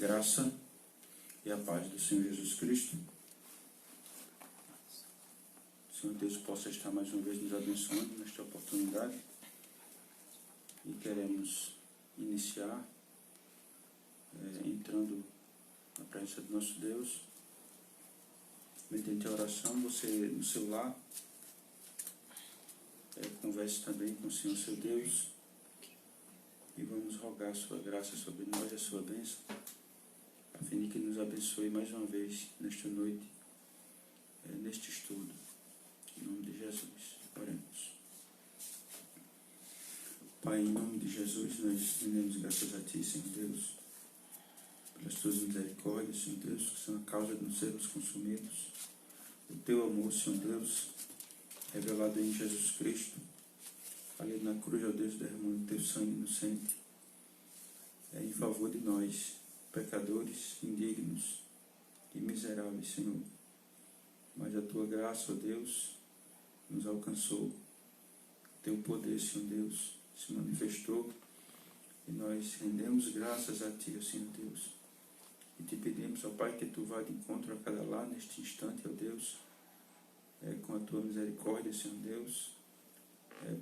graça e a paz do Senhor Jesus Cristo. Senhor Deus possa estar mais uma vez nos abençoando nesta oportunidade. E queremos iniciar entrando na presença do nosso Deus. Mediante a oração, você no seu lar, converse também com o Senhor seu Deus. E vamos rogar a sua graça sobre nós, a sua bênção, a fim de que nos abençoe mais uma vez nesta noite, neste estudo. Em nome de Jesus, oremos. Pai, em nome de Jesus, nós rendemos graças a Ti, Senhor Deus, pelas Tuas misericórdias, Senhor Deus, que são a causa de não sermos consumidos. O Teu amor, Senhor Deus, revelado em Jesus Cristo, ali na cruz, ó Deus, derramando Teu sangue inocente, em favor de nós, pecadores, indignos e miseráveis, Senhor. Mas a Tua graça, ó Deus, nos alcançou. Teu poder, Senhor Deus, se manifestou e nós rendemos graças a Ti, ó Senhor Deus. E Te pedimos, ó Pai, que Tu vá de encontro a cada lar neste instante, ó Deus, com a Tua misericórdia, Senhor Deus,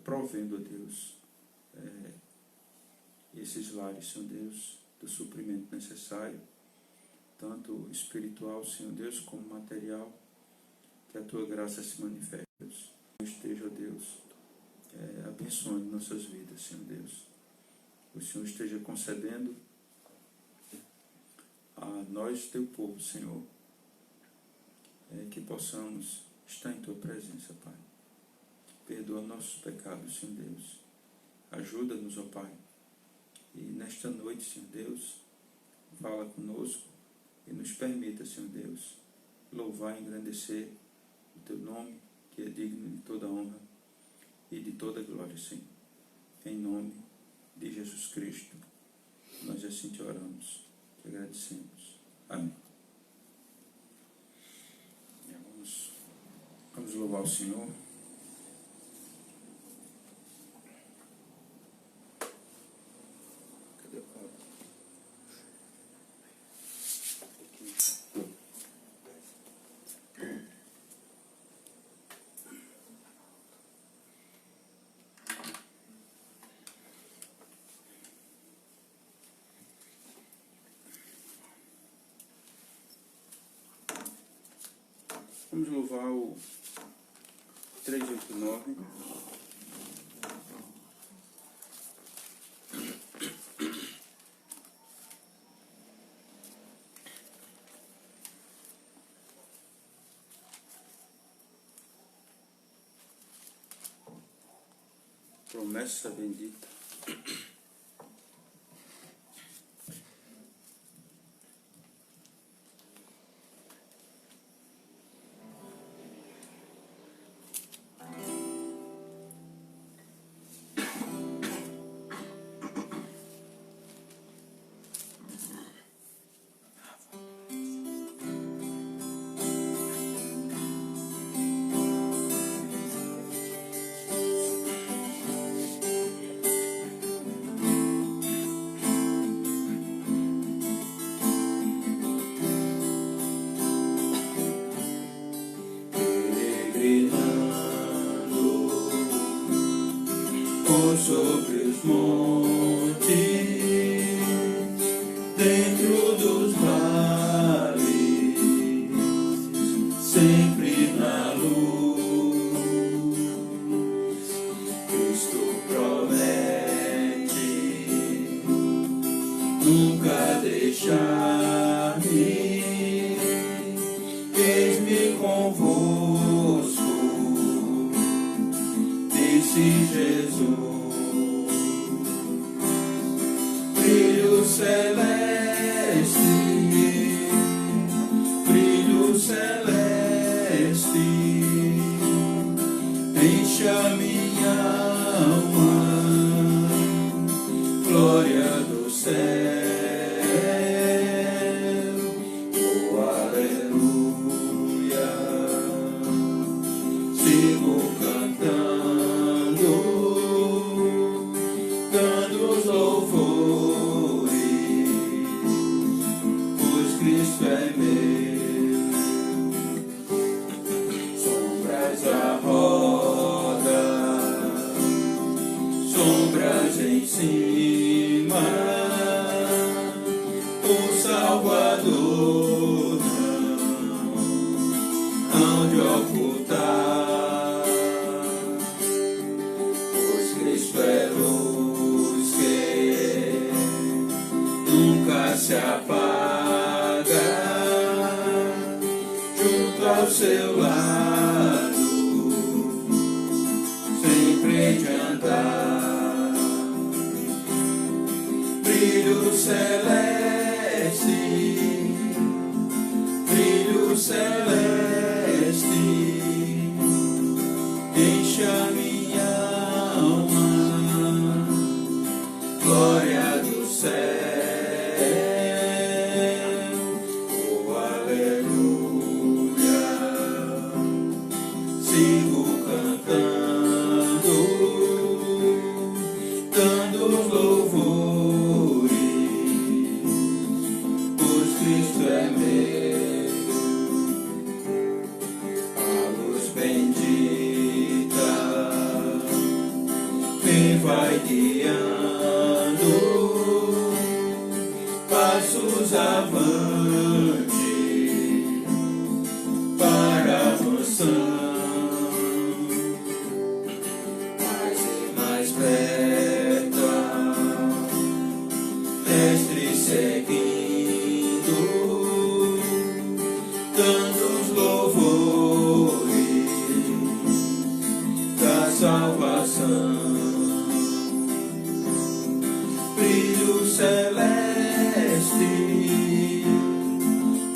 provendo, ó Deus, esses lares, Senhor Deus, do suprimento necessário, tanto espiritual, Senhor Deus, como material, que a Tua graça se manifeste. Esteja, ó Deus, abençoando nossas vidas, Senhor Deus. O Senhor esteja concedendo a nós, Teu povo, Senhor, que possamos estar em Tua presença, Pai. Perdoa nossos pecados, Senhor Deus. Ajuda-nos, ó Pai. E nesta noite, Senhor Deus, fala conosco e nos permita, Senhor Deus, louvar e engrandecer o Teu nome, que é digno de toda honra e de toda glória, Senhor. Em nome de Jesus Cristo, nós assim Te oramos e agradecemos. Amém. Vamos louvar o Senhor. Vamos louvar o 389. Promessa bendita. Sobre os montes, dentro dos vales, sempre na luz. Cristo promete nunca deixar-me. Eis-me convosco, disse Jesus. Brilho celeste, enche a minha alma, glória do céu, oh aleluia, sigo cantando, dando os louvores ocultar, pois Cristo é luz que nunca se apaga, junto ao seu lado, sempre de andar, brilho celeste, brilho celeste, enche a minha alma, glória do céu, oh aleluia, sigo cantando, dando louvores, pois Cristo é meu, a luz bendita me vai guiando, passos avante para a mansão, mais e mais perto, mestre seguindo, dando os louvores da salvação, brilho celeste,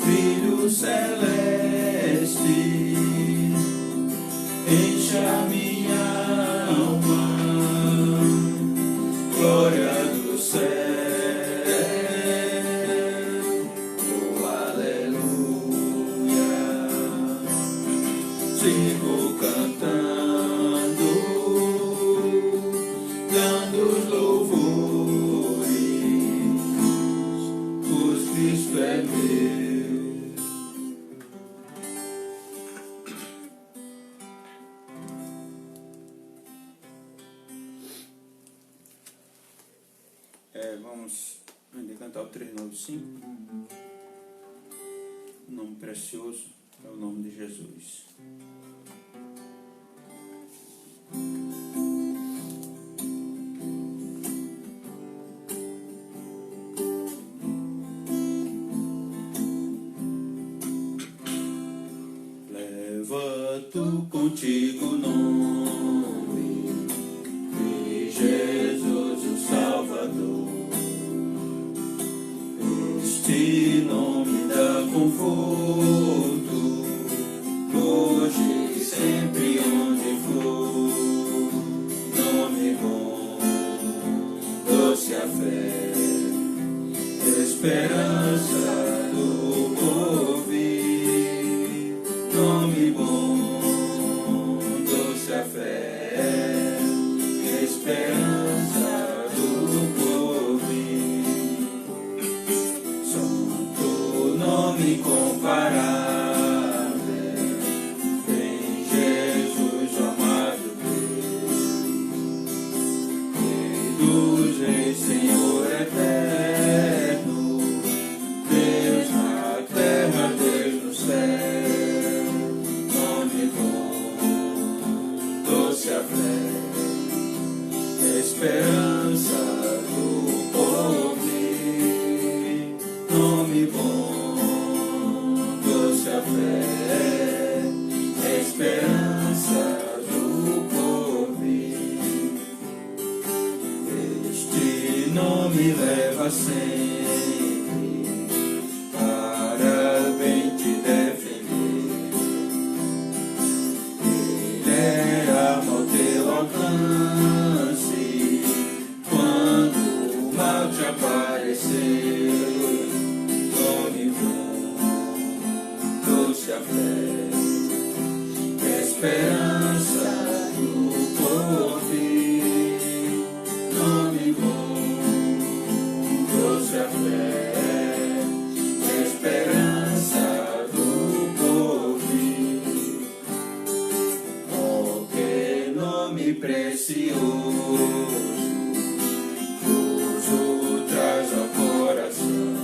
brilho celeste, enche a minha alma, glória do céu, oh aleluia, sigo cantando, dando os louvores, pois Cristo é meu. Vamos aprender a cantar o 395. O nome precioso é o nome de Jesus. Leva tu contigo o nome de Jesus, o Salvador. Este nome dá conforto, hoje e sempre onde for. Nome bom, doce a fé, esperança do porvir. Nome bom, doce a fé, esperança do porvir. Santo nome incomparável, em Jesus, o amado Deus, Rei dos Reis, Senhor eterno, Deus na terra, Deus no céu. Nome bom, doce a fé, esperança do porvir. Nome bom, doce a fé, esperança do porvir. Este nome leva sempre para bem te defender. Ele é arma ao teu alcance quando o mal te aparecer. Nome bom, doce a fé, esperança do porvir. Nome bom, doce a fé, esperança do porvir. Oh, que nome precioso, gozo traz ao coração.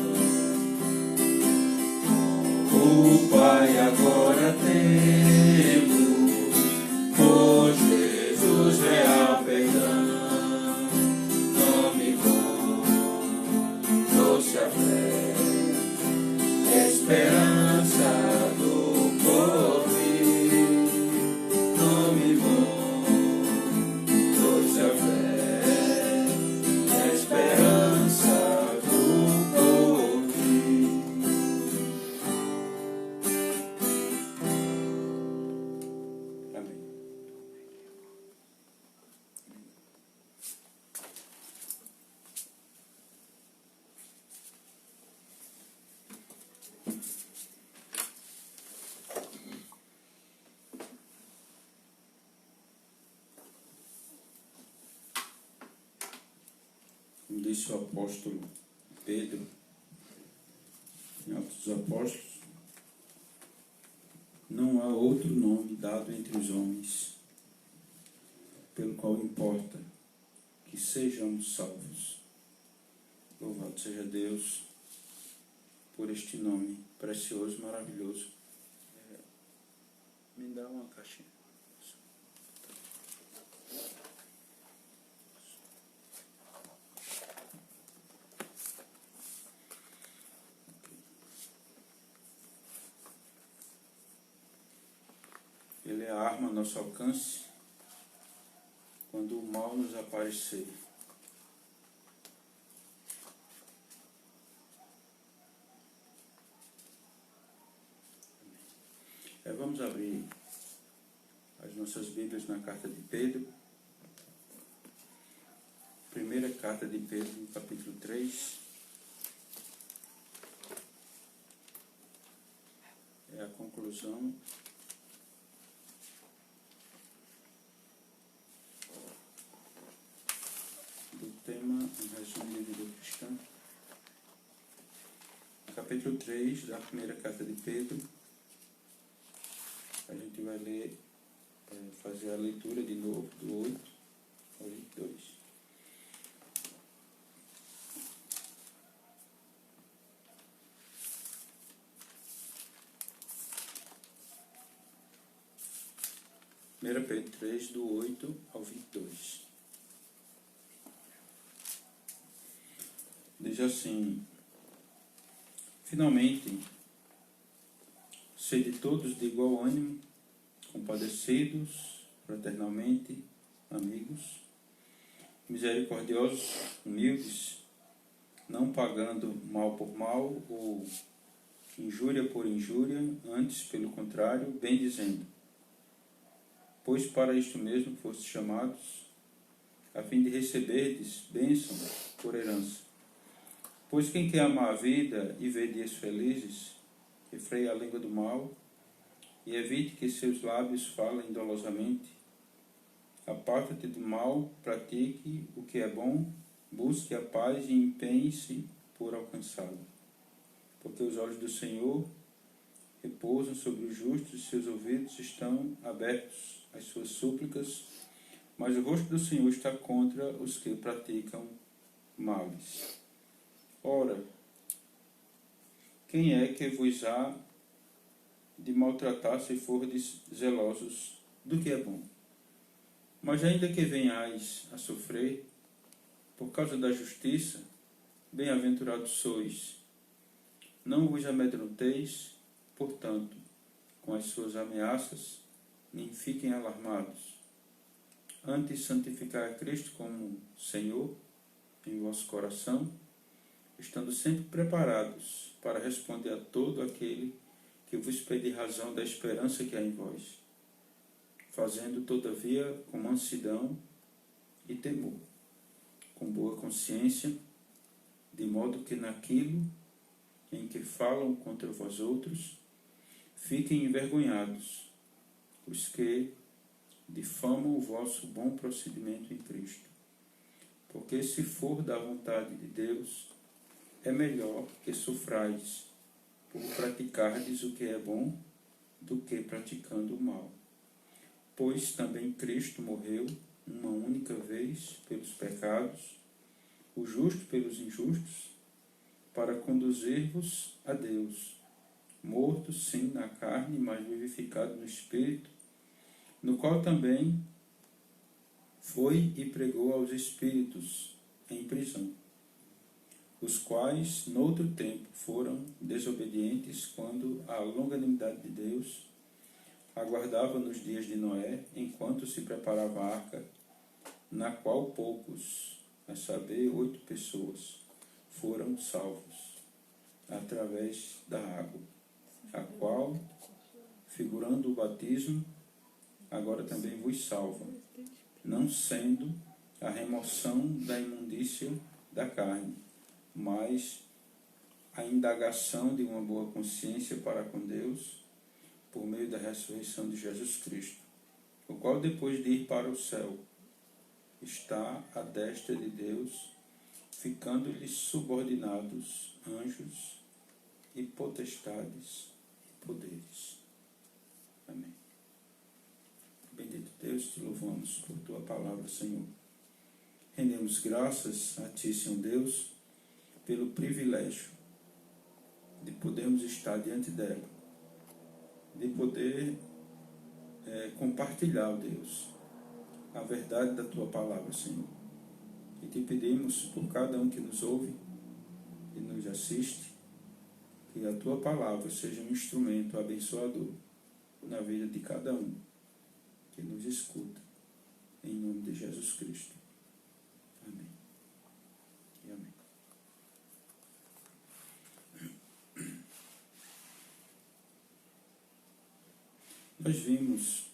O Pai agora tem trouxe a fé, esperança do porvir. Nome bom, trouxe a fé, esperança do porvir. Amém. Como disse o apóstolo Pedro, em Atos dos Apóstolos, não há outro nome dado entre os homens, pelo qual importa que sejamos salvos. Louvado seja Deus por este nome precioso, maravilhoso. Me dá uma caixinha. Ele é a arma a nosso alcance quando o mal nos aparecer. Vamos abrir as nossas Bíblias na carta de Pedro. Primeira carta de Pedro, no capítulo 3. É a conclusão do tema Um Resumo de Vida Cristã. Capítulo 3 da primeira carta de Pedro. A gente vai ler, fazer a leitura de novo do 8 ao 22. Primeira Pedro 3, do 8 ao 22. Diz assim: finalmente, sede todos de igual ânimo, compadecidos, fraternalmente, amigos, misericordiosos, humildes, não pagando mal por mal ou injúria por injúria, antes, pelo contrário, bem dizendo. Pois para isto mesmo fostes chamados, a fim de receberdes bênção por herança. Pois quem quer amar a vida e ver dias felizes, refreie a língua do mal e evite que seus lábios falem dolosamente. Aparta-te do mal, pratique o que é bom, busque a paz e empenhe-se por alcançá-la. Porque os olhos do Senhor repousam sobre os justos e seus ouvidos estão abertos às suas súplicas, mas o rosto do Senhor está contra os que praticam males. Ora, quem é que vos há de maltratar se fordes zelosos do que é bom? Mas ainda que venhais a sofrer por causa da justiça, bem-aventurados sois. Não vos amedronteis, portanto, com as suas ameaças, nem fiquem alarmados. Antes, santificai a Cristo como Senhor em vosso coração, estando sempre preparados para responder a todo aquele que vos pedir razão da esperança que há em vós, fazendo, todavia, com mansidão e temor, com boa consciência, de modo que naquilo em que falam contra vós outros, fiquem envergonhados os que difamam o vosso bom procedimento em Cristo. Porque se for da vontade de Deus, é melhor que sofrais por praticardes o que é bom do que praticando o mal. Pois também Cristo morreu uma única vez pelos pecados, o justo pelos injustos, para conduzir-vos a Deus, morto sim na carne, mas vivificado no Espírito, no qual também foi e pregou aos espíritos em prisão, os quais, noutro tempo, foram desobedientes quando a longanimidade de Deus aguardava nos dias de Noé, enquanto se preparava a arca, na qual poucos, a saber, 8 pessoas, foram salvos, através da água, a qual, figurando o batismo, agora também vos salva, não sendo a remoção da imundícia da carne, mas a indagação de uma boa consciência para com Deus, por meio da ressurreição de Jesus Cristo, o qual, depois de ir para o céu, está à destra de Deus, ficando-lhes subordinados anjos e potestades e poderes. Amém. Bendito Deus, te louvamos por tua palavra, Senhor. Rendemos graças a ti, Senhor Deus, pelo privilégio de podermos estar diante dela, de poder compartilhar, Deus, a verdade da tua palavra, Senhor. E te pedimos por cada um que nos ouve e nos assiste, que a tua palavra seja um instrumento abençoador na vida de cada um que nos escuta, em nome de Jesus Cristo. Amém. E amém. Nós vimos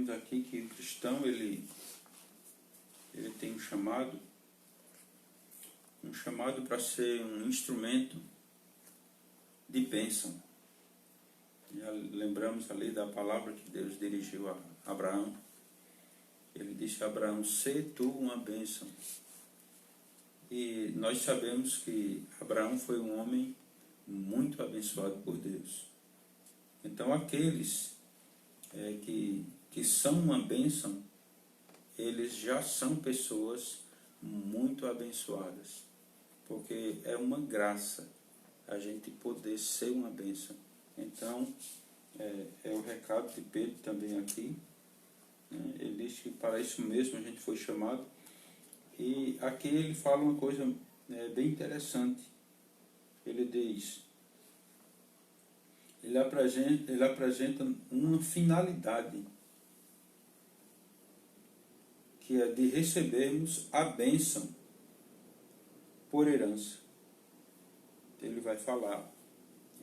aqui que o cristão ele tem um chamado para ser um instrumento de bênção. Já lembramos ali da palavra que Deus dirigiu a Abraão. Ele disse a Abraão: "Sê tu uma bênção". E nós sabemos que Abraão foi um homem muito abençoado por Deus. Então aqueles que são uma bênção, eles já são pessoas muito abençoadas, porque é uma graça a gente poder ser uma bênção. Então, é o recado de Pedro também aqui, né? Ele diz que para isso mesmo a gente foi chamado, e aqui ele fala uma coisa bem interessante. Ele diz, ele apresenta uma finalidade, que é de recebermos a bênção por herança. Ele vai falar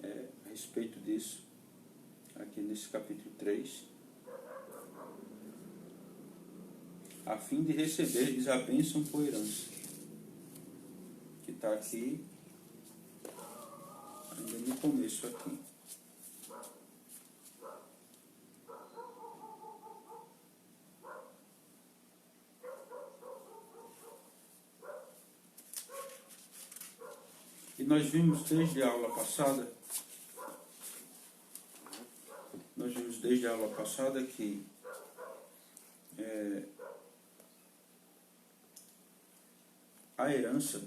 a respeito disso aqui nesse capítulo 3. A fim de receberdes a bênção por herança, que está aqui ainda no começo aqui. E nós vimos desde a aula passada, que a herança,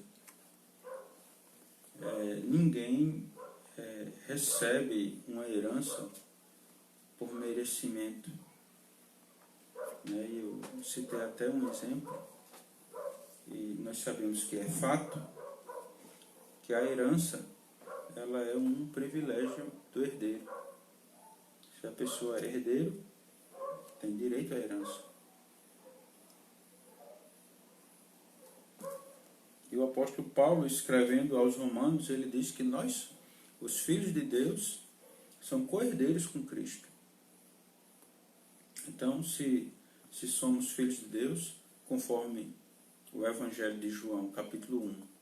ninguém recebe uma herança por merecimento. Eu citei até um exemplo, e nós sabemos que é fato, que a herança ela é um privilégio do herdeiro. Se a pessoa é herdeiro, tem direito à herança. E o apóstolo Paulo, escrevendo aos Romanos, ele diz que nós, os filhos de Deus, são co-herdeiros com Cristo. Então, se somos filhos de Deus, conforme o Evangelho de João, capítulo 1,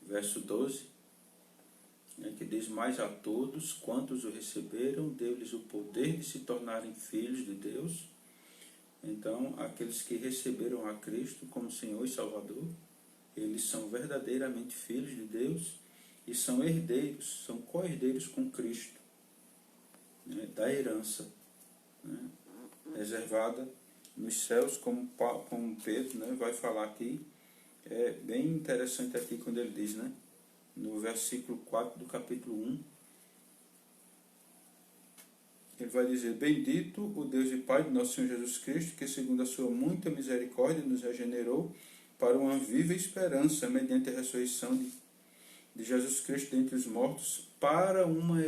verso 12, que diz: "Mas a todos quantos o receberam, deu-lhes o poder de se tornarem filhos de Deus". Então, aqueles que receberam a Cristo como Senhor e Salvador, eles são verdadeiramente filhos de Deus e são herdeiros, são co-herdeiros com Cristo, da herança, reservada nos céus, como Pedro, né, vai falar aqui. É bem interessante aqui quando ele diz, né, no versículo 4 do capítulo 1, ele vai dizer: bendito o Deus e Pai de nosso Senhor Jesus Cristo, que segundo a sua muita misericórdia nos regenerou para uma viva esperança, mediante a ressurreição de Jesus Cristo dentre os mortos, para uma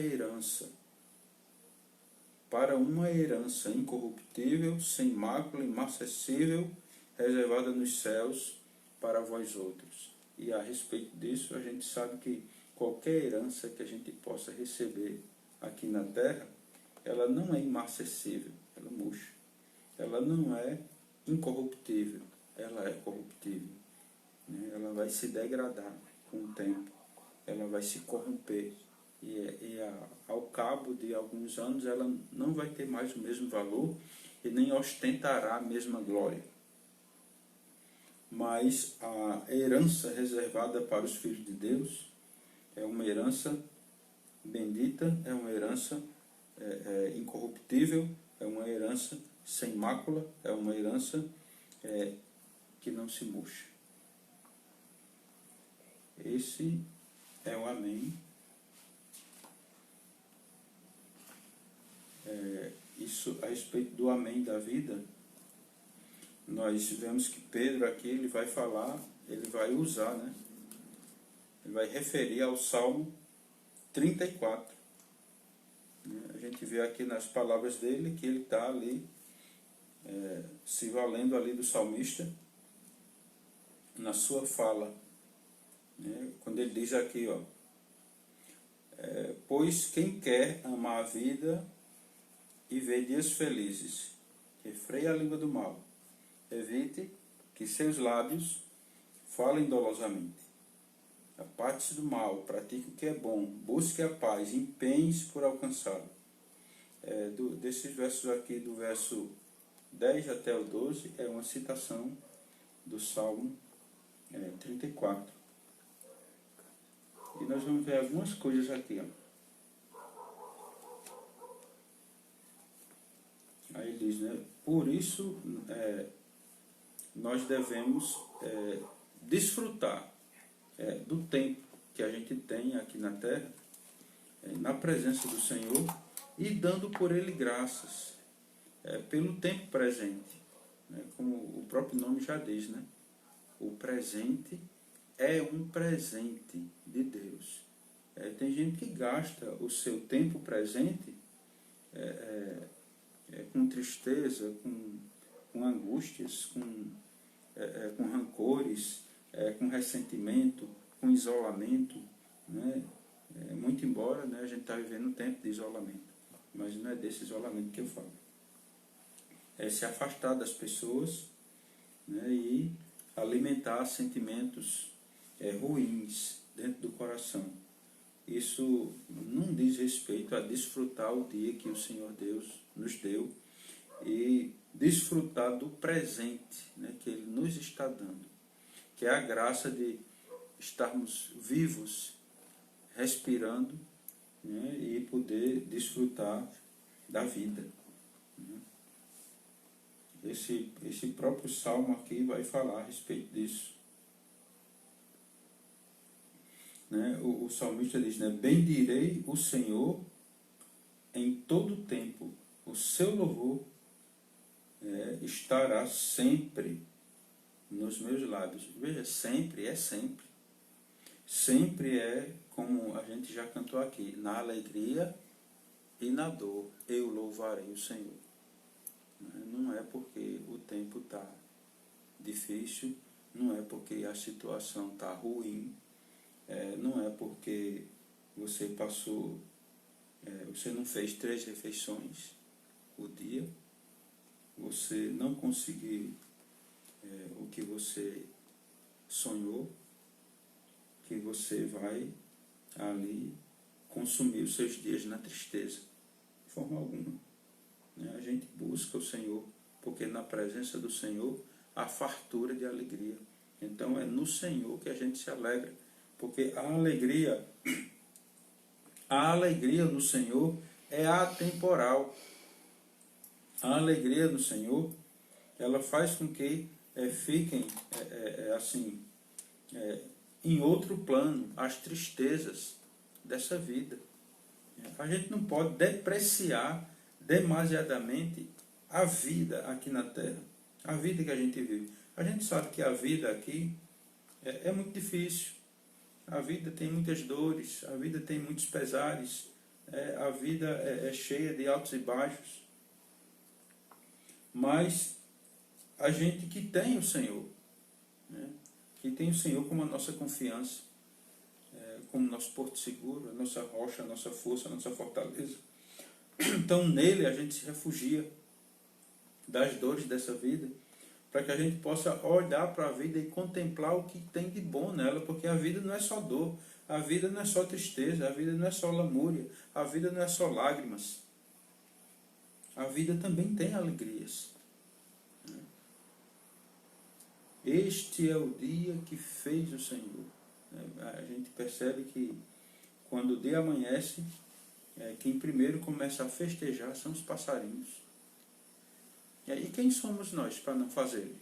herança incorruptível, sem mácula, imarcessível, reservada nos céus para vós outros. E a respeito disso, a gente sabe que qualquer herança que a gente possa receber aqui na terra, ela não é imarcessível, ela murcha. Ela não é incorruptível, ela é corruptível. Né? Ela vai se degradar com o tempo, ela vai se corromper. Ao cabo de alguns anos, ela não vai ter mais o mesmo valor e nem ostentará a mesma glória. Mas a herança reservada para os filhos de Deus é uma herança bendita, é uma herança incorruptível, é uma herança sem mácula, é uma herança que não se murcha. Esse é o amém. Isso a respeito do amém da vida, nós vemos que Pedro aqui ele vai falar, ele vai usar, né? Ele vai referir ao Salmo 34. A gente vê aqui nas palavras dele que ele está ali se valendo ali do salmista na sua fala, né? Quando ele diz aqui, ó, pois quem quer amar a vida e ver dias felizes, refreie a língua do mal, evite que seus lábios falem dolosamente. Aparte-se do mal, pratique o que é bom, busque a paz, empenhe-se por alcançá-lo. Desses versos aqui, do verso 10 até o 12, é uma citação do Salmo 34. E nós vamos ver algumas coisas aqui, ó. Aí ele diz, né? Por isso nós devemos desfrutar do tempo que a gente tem aqui na terra, na presença do Senhor, e dando por Ele graças, pelo tempo presente, né? Como o próprio nome já diz, né? O presente é um presente de Deus. Tem gente que gasta o seu tempo presente com tristeza, com angústias, com rancores, com ressentimento, com isolamento, né? Muito embora, né, a gente está vivendo um tempo de isolamento, mas não é desse isolamento que eu falo. É se afastar das pessoas, né, e alimentar sentimentos ruins dentro do coração. Isso não diz respeito a desfrutar o dia que o Senhor Deus nos deu e desfrutar do presente, né, que Ele nos está dando, que é a graça de estarmos vivos, respirando, né, e poder desfrutar da vida. Né. Esse próprio salmo aqui vai falar a respeito disso. Né, o salmista diz, né, bendirei o Senhor em todo tempo, o seu louvor estará sempre nos meus lábios. Veja, sempre é sempre. Sempre é, como a gente já cantou aqui, na alegria e na dor eu louvarei o Senhor. Não é porque o tempo está difícil, não é porque a situação está ruim, não é porque você passou, você não fez 3 refeições o dia, você não conseguiu o que você sonhou, que você vai ali consumir os seus dias na tristeza, de forma alguma. A gente busca o Senhor, porque na presença do Senhor há fartura de alegria. Então é no Senhor que a gente se alegra, porque a alegria no Senhor é atemporal. A alegria no Senhor ela faz com que fiquem assim, em outro plano as tristezas dessa vida. A gente não pode depreciar demasiadamente a vida aqui na Terra, a vida que a gente vive. A gente sabe que a vida aqui é muito difícil, a vida tem muitas dores, a vida tem muitos pesares, a vida é cheia de altos e baixos, mas a gente que tem o Senhor, né? Que tem o Senhor como a nossa confiança, como nosso porto seguro, a nossa rocha, a nossa força, a nossa fortaleza. Então nele a gente se refugia das dores dessa vida, para que a gente possa olhar para a vida e contemplar o que tem de bom nela, porque a vida não é só dor, a vida não é só tristeza, a vida não é só lamúria, a vida não é só lágrimas. A vida também tem alegrias. Este é o dia que fez o Senhor. A gente percebe que quando o dia amanhece, quem primeiro começa a festejar são os passarinhos. E quem somos nós para não fazê-lo?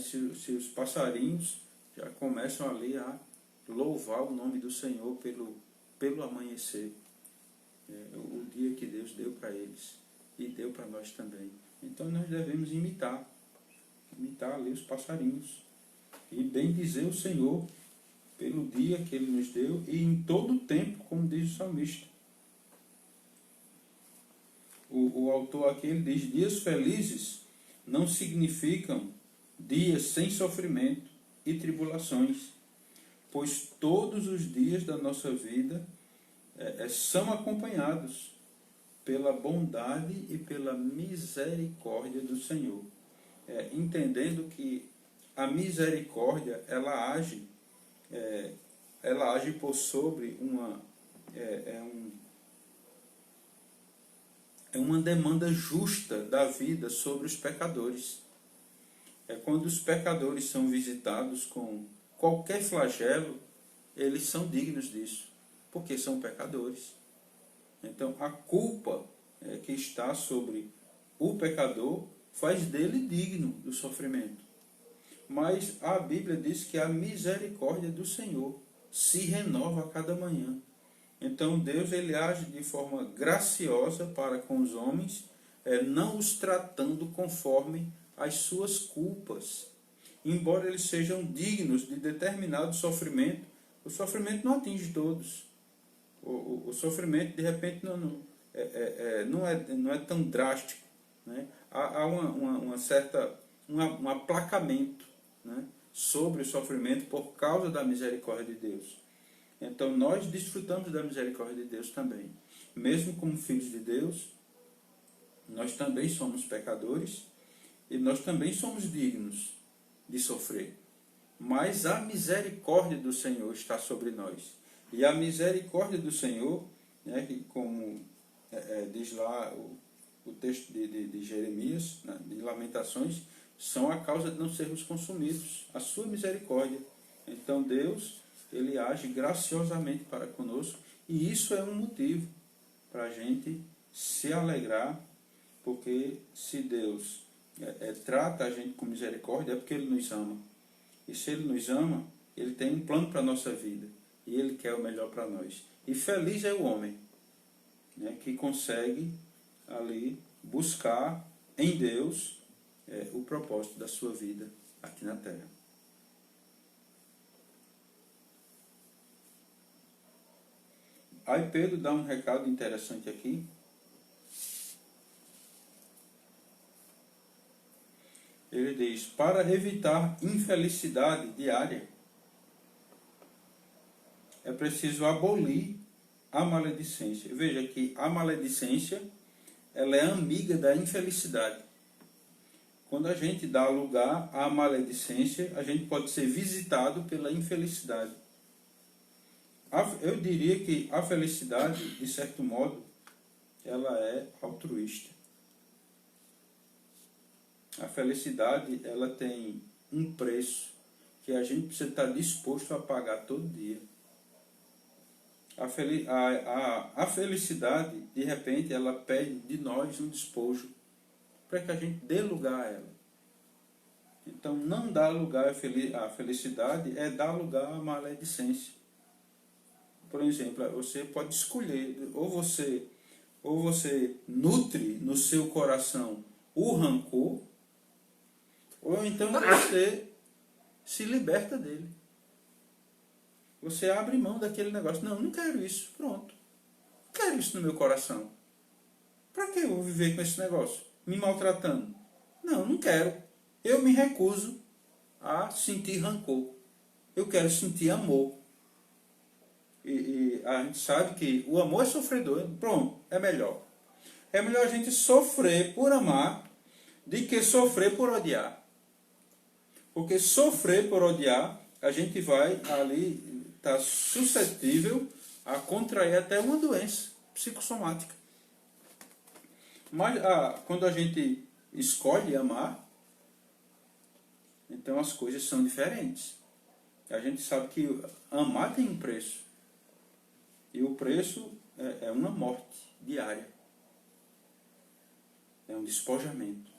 Se os passarinhos já começam ali a louvar o nome do Senhor pelo amanhecer, o dia que Deus deu para eles e deu para nós também. Então nós devemos imitar ali os passarinhos e bendizer o Senhor pelo dia que Ele nos deu e em todo o tempo, como diz o salmista. O autor aqui ele diz: dias felizes não significam dias sem sofrimento e tribulações, pois todos os dias da nossa vida são acompanhados pela bondade e pela misericórdia do Senhor. Entendendo que a misericórdia ela age por sobre uma demanda justa da vida sobre os pecadores. Quando os pecadores são visitados com qualquer flagelo, eles são dignos disso, porque são pecadores. Então a culpa que está sobre o pecador faz dele digno do sofrimento. Mas a Bíblia diz que a misericórdia do Senhor se renova a cada manhã. Então Deus ele age de forma graciosa para com os homens, não os tratando conforme as suas culpas. Embora eles sejam dignos de determinado sofrimento, o sofrimento não atinge todos. O sofrimento de repente não é tão drástico, né? Há um aplacamento, né, sobre o sofrimento por causa da misericórdia de Deus. Então nós desfrutamos da misericórdia de Deus também. Mesmo como filhos de Deus, nós também somos pecadores e nós também somos dignos de sofrer. Mas a misericórdia do Senhor está sobre nós. E a misericórdia do Senhor, né, que como diz lá o texto de Jeremias, né, de Lamentações, são a causa de não sermos consumidos. A sua misericórdia. Então Deus ele age graciosamente para conosco, e isso é um motivo para a gente se alegrar, porque se Deus trata a gente com misericórdia, é porque Ele nos ama. E se Ele nos ama, Ele tem um plano para a nossa vida, e Ele quer o melhor para nós. E feliz é o homem, né, que consegue ali buscar em Deus o propósito da sua vida aqui na Terra. Aí Pedro dá um recado interessante aqui. Ele diz: para evitar infelicidade diária, é preciso abolir a maledicência. Veja que a maledicência ela é amiga da infelicidade. Quando a gente dá lugar à maledicência, a gente pode ser visitado pela infelicidade. Eu diria que a felicidade, de certo modo, ela é altruísta. A felicidade, ela tem um preço que a gente precisa estar disposto a pagar todo dia. A felicidade, de repente, ela pede de nós um despojo. para que a gente dê lugar a ela. Então, não dar lugar à felicidade é dar lugar à maledicência. Por exemplo, você pode escolher, ou você nutre no seu coração o rancor, ou então você se liberta dele. Você abre mão daquele negócio. Não quero isso. Pronto. Não quero isso no meu coração. Para que eu vou viver com esse negócio? Me maltratando? Não quero. Eu me recuso a sentir rancor. Eu quero sentir amor. E a gente sabe que o amor é sofredor. Pronto, é melhor. É melhor a gente sofrer por amar do que sofrer por odiar. Porque sofrer por odiar, a gente vai ali estar suscetível a contrair até uma doença psicossomática. Mas quando a gente escolhe amar, então as coisas são diferentes. A gente sabe que amar tem um preço. E o preço é uma morte diária. É um despojamento.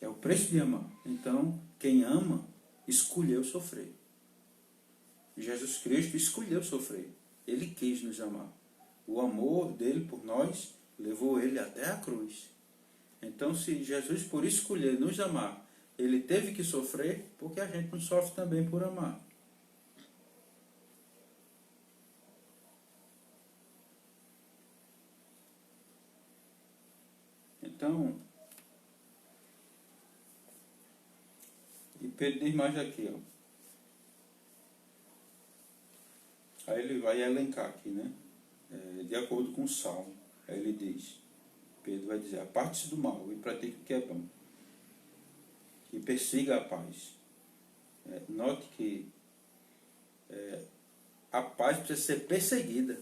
É o preço de amar. Então, quem ama, escolheu sofrer. Jesus Cristo escolheu sofrer. Ele quis nos amar. O amor dele por nós levou ele até a cruz. Então, se Jesus, por escolher nos amar, ele teve que sofrer, porque a gente não sofre também por amar. Então, e Pedro diz mais aqui, ó. Aí ele vai elencar aqui, né? De acordo com o Salmo. Aí ele diz, Pedro vai dizer, aparte-se do mal e pratique o que é bom. E persiga a paz. Note que a paz precisa ser perseguida.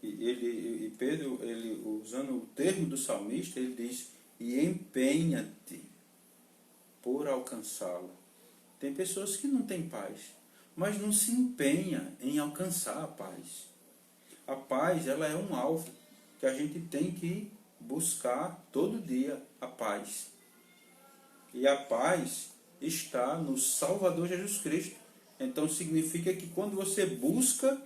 E Pedro, ele, usando o termo do salmista, ele diz, e empenha-te por alcançá-la. Tem pessoas que não têm paz, mas não se empenha em alcançar a paz. A paz, ela é um alvo que a gente tem que buscar todo dia, a paz. E a paz está no Salvador Jesus Cristo. Então significa que quando você busca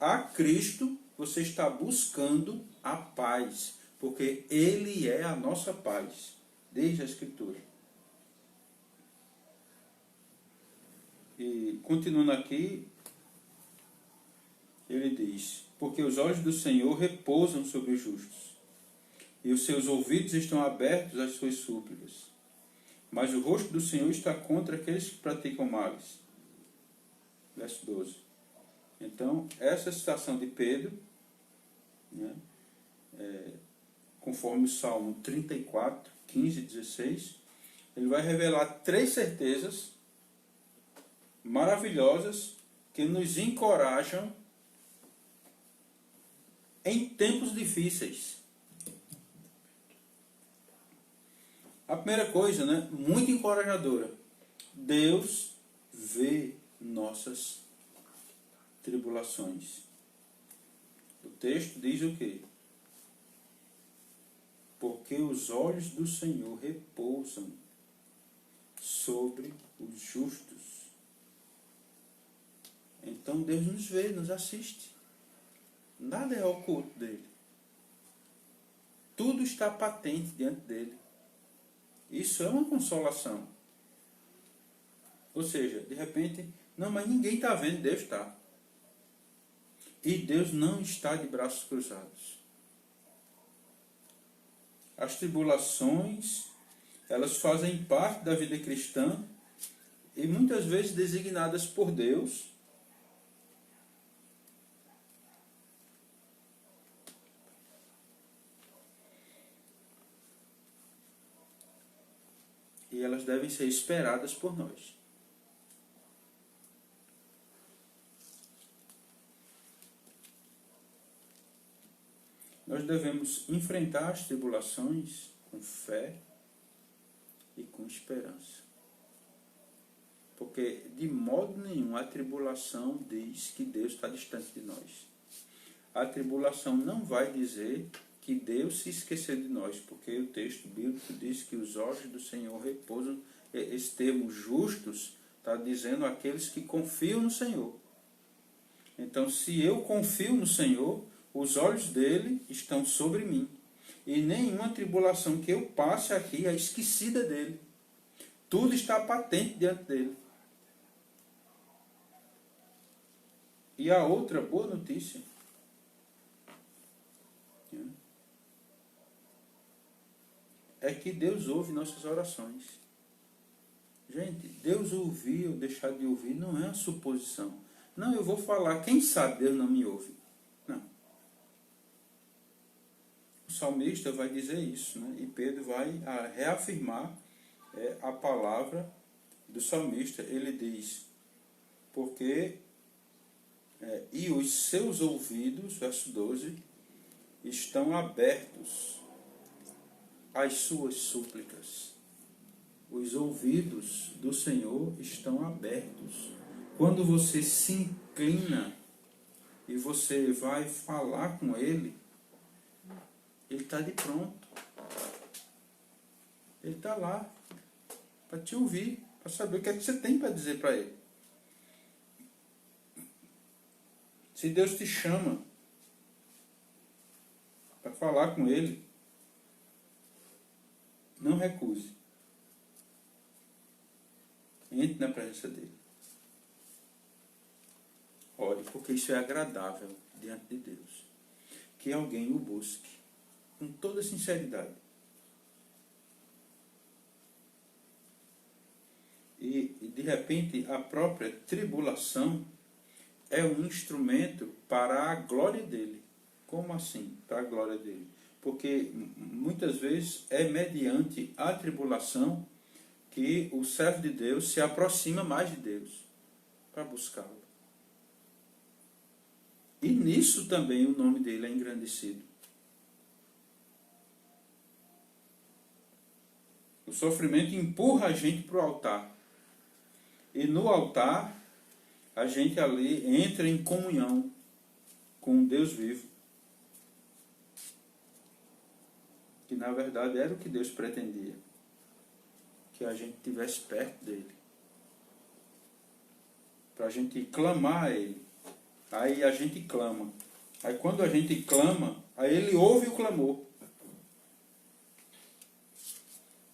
a Cristo, você está buscando a paz, porque Ele é a nossa paz, desde a Escritura. E continuando aqui, ele diz, porque os olhos do Senhor repousam sobre os justos, e os seus ouvidos estão abertos às suas súplicas. Mas o rosto do Senhor está contra aqueles que praticam males. Verso 12. Então, essa citação de Pedro, né, conforme o Salmo 34, 15 e 16, ele vai revelar 3 certezas maravilhosas que nos encorajam em tempos difíceis. A primeira coisa, né, muito encorajadora, Deus vê nossas tribulações. O texto diz o quê? Porque os olhos do Senhor repousam sobre os justos. Então Deus nos vê, nos assiste. Nada é oculto dele. Tudo está patente diante dele. Isso é uma consolação. Ou seja, de repente, não, mas ninguém está vendo, Deus está. E Deus não está de braços cruzados. As tribulações, elas fazem parte da vida cristã e muitas vezes designadas por Deus e elas devem ser esperadas por nós. Nós devemos enfrentar as tribulações com fé e com esperança. Porque de modo nenhum a tribulação diz que Deus está distante de nós. A tribulação não vai dizer que Deus se esqueceu de nós, porque o texto bíblico diz que os olhos do Senhor repousam. Esse termo justos está dizendo aqueles que confiam no Senhor. Então, se eu confio no Senhor, os olhos dele estão sobre mim. E nenhuma tribulação que eu passe aqui é esquecida dele. Tudo está patente diante dele. E a outra boa notícia é que Deus ouve nossas orações. Gente, Deus ouvir ou deixar de ouvir não é uma suposição. Não, eu vou falar, quem sabe Deus não me ouve. Não. O salmista vai dizer isso, né? E Pedro vai reafirmar a palavra do salmista. Ele diz, porque e os seus ouvidos, verso 12, estão abertos às suas súplicas. Os ouvidos do Senhor estão abertos. Quando você se inclina e você vai falar com Ele, Ele está de pronto. Ele está lá para te ouvir, para saber o que é que você tem para dizer para Ele. Se Deus te chama para falar com Ele, não recuse. Entre na presença dEle. Ore, porque isso é agradável diante de Deus. Que alguém o busque com toda sinceridade. E de repente, a própria tribulação é um instrumento para a glória dele. Como assim, para a glória dele? Porque muitas vezes é mediante a tribulação que o servo de Deus se aproxima mais de Deus para buscá-lo. E nisso também o nome dele é engrandecido. O sofrimento empurra a gente para o altar. E no altar, a gente ali entra em comunhão com o Deus vivo. Que na verdade era o que Deus pretendia. Que a gente estivesse perto dele. Para a gente clamar a ele. Aí a gente clama. Aí quando a gente clama, aí ele ouve o clamor.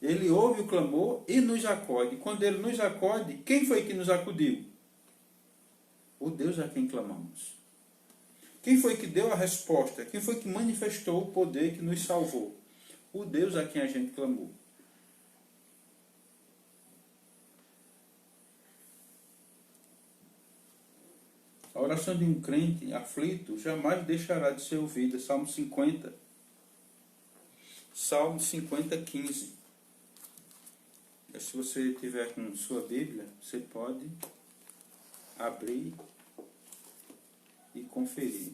Ele ouve o clamor e nos acode. Quando ele nos acode, quem foi que nos acudiu? O Deus a quem clamamos. Quem foi que deu a resposta? Quem foi que manifestou o poder que nos salvou? O Deus a quem a gente clamou. A oração de um crente aflito jamais deixará de ser ouvida. Salmo 50. Salmo 50, 15. Se você tiver com sua Bíblia, você pode abrir e conferir.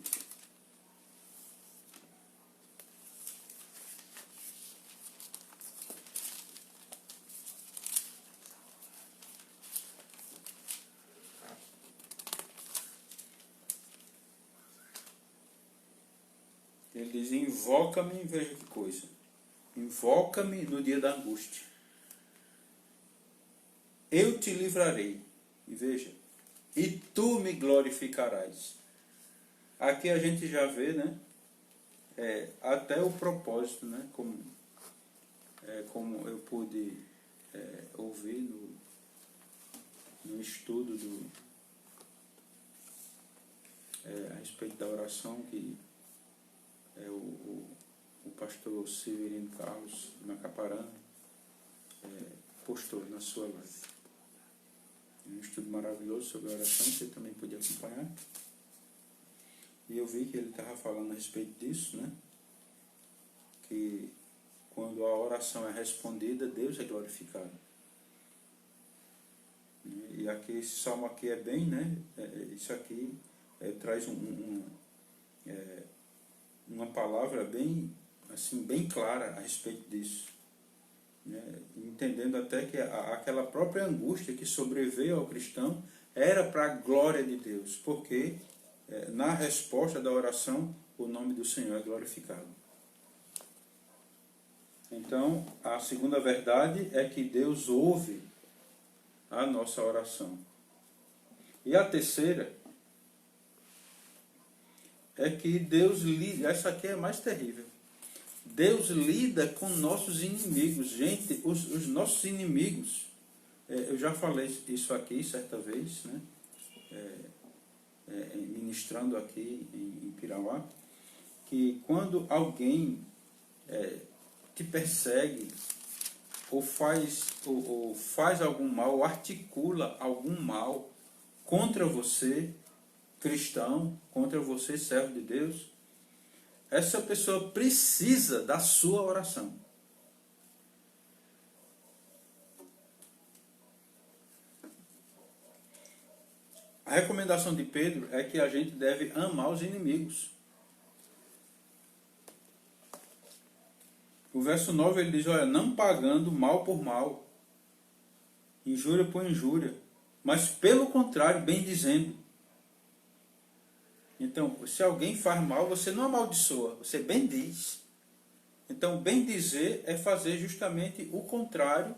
Ele diz, invoca-me, veja que coisa. Invoca-me no dia da angústia. Eu te livrarei. E veja, e tu me glorificarás. Aqui a gente já vê, né? Até o propósito, né? Como eu pude ouvir no estudo a respeito da oração que o pastor Severino Carlos Macaparana postou na sua live. Um estudo maravilhoso sobre a oração, você também pode acompanhar. E eu vi que ele estava falando a respeito disso, né? Que quando a oração é respondida, Deus é glorificado. E aqui, esse salmo aqui é bem, né? Isso aqui traz uma palavra bem, assim, bem clara a respeito disso. Entendendo até que aquela própria angústia que sobreveio ao cristão era para a glória de Deus, porque na resposta da oração o nome do Senhor é glorificado. Então, a segunda verdade é que Deus ouve a nossa oração. E a terceira é que Deus lida, essa aqui é mais terrível. Deus lida com nossos inimigos. Gente, os nossos inimigos, eu já falei isso aqui certa vez, né? Ministrando aqui em Pirauá, que quando alguém te persegue, ou faz algum mal, ou articula algum mal contra você, cristão, contra você, servo de Deus, essa pessoa precisa da sua oração. A recomendação de Pedro é que a gente deve amar os inimigos. O verso 9 ele diz, olha, não pagando mal por mal, injúria por injúria, mas pelo contrário, bem dizendo. Então, se alguém faz mal, você não amaldiçoa, você bendiz. Então, bem dizer é fazer justamente o contrário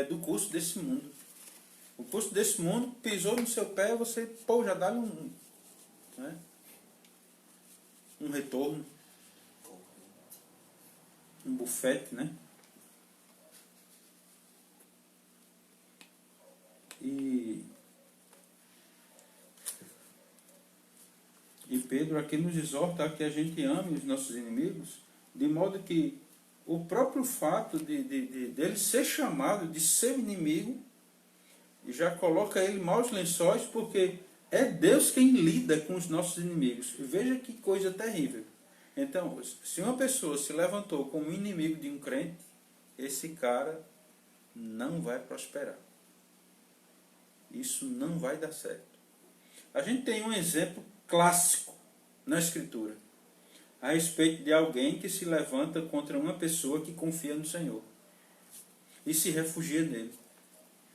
do curso desse mundo. O curso desse mundo pisou no seu pé, você já dá-lhe um retorno, um bufete, né? E Pedro aqui nos exorta a que a gente ame os nossos inimigos, de modo que o próprio fato dele ser chamado de seu inimigo já coloca ele em maus lençóis, porque é Deus quem lida com os nossos inimigos. E veja que coisa terrível. Então, se uma pessoa se levantou como inimigo de um crente, esse cara não vai prosperar. Isso não vai dar certo. A gente tem um exemplo clássico na Escritura a respeito de alguém que se levanta contra uma pessoa que confia no Senhor e se refugia nele.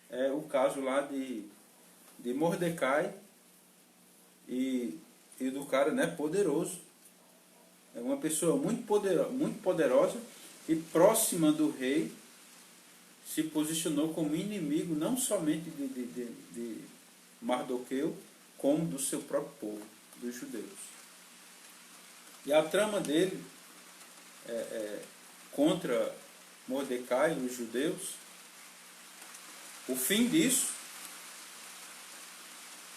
É o caso lá de Mordecai e do cara, né, poderoso. É uma pessoa muito poderosa e próxima do rei, se posicionou como inimigo não somente de Mardoqueu, como do seu próprio povo, dos judeus. E a trama dele contra Mordecai e os judeus, o fim disso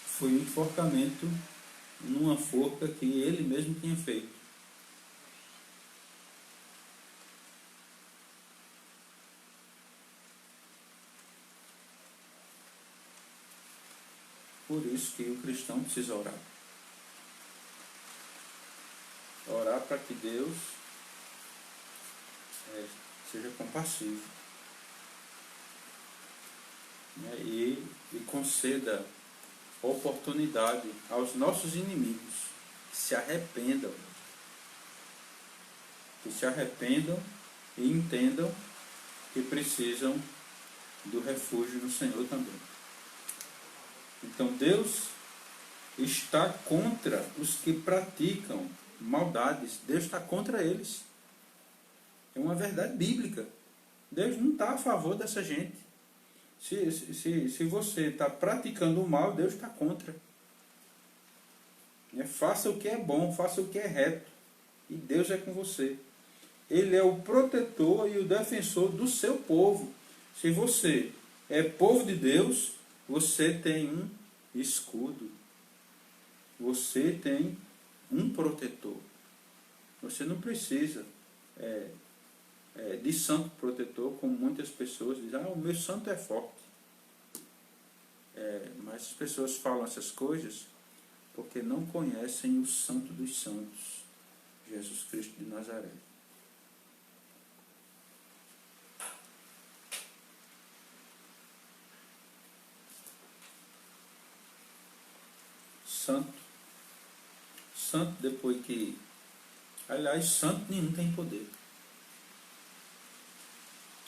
foi um enforcamento numa forca que ele mesmo tinha feito. Por isso que o cristão precisa orar. Orar para que Deus seja compassivo, né, e conceda oportunidade aos nossos inimigos que se arrependam. Que se arrependam e entendam que precisam do refúgio no Senhor também. Então Deus está contra os que praticam maldades. Deus está contra eles. É uma verdade bíblica. Deus não está a favor dessa gente. Se você está praticando o mal, Deus está contra. Faça o que é bom, faça o que é reto. E Deus é com você. Ele é o protetor e o defensor do seu povo. Se você é povo de Deus, você tem um escudo. Você tem um protetor. Você não precisa de santo protetor, como muitas pessoas dizem, o meu santo é forte. Mas as pessoas falam essas coisas porque não conhecem o santo dos santos, Jesus Cristo de Nazaré. Santo depois que... Aliás, santo nenhum tem poder.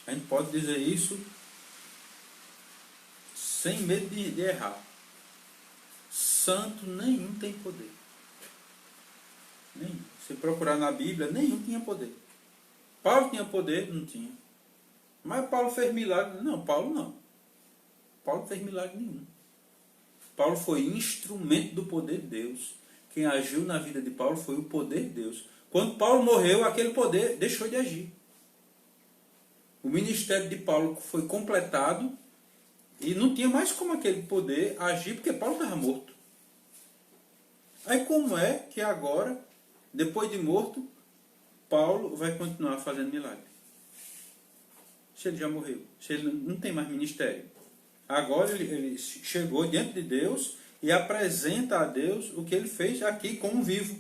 A gente pode dizer isso sem medo de errar. Santo nenhum tem poder. Nenhum. Se procurar na Bíblia, nenhum tinha poder. Paulo tinha poder? Não tinha. Mas Paulo fez milagre? Não, Paulo não. Paulo não fez milagre nenhum. Paulo foi instrumento do poder de Deus. Quem agiu na vida de Paulo foi o poder de Deus. Quando Paulo morreu, aquele poder deixou de agir. O ministério de Paulo foi completado e não tinha mais como aquele poder agir, porque Paulo estava morto. Aí como é que agora, depois de morto, Paulo vai continuar fazendo milagre? Se ele já morreu, se ele não tem mais ministério. Agora ele chegou diante de Deus e apresenta a Deus o que ele fez aqui como vivo.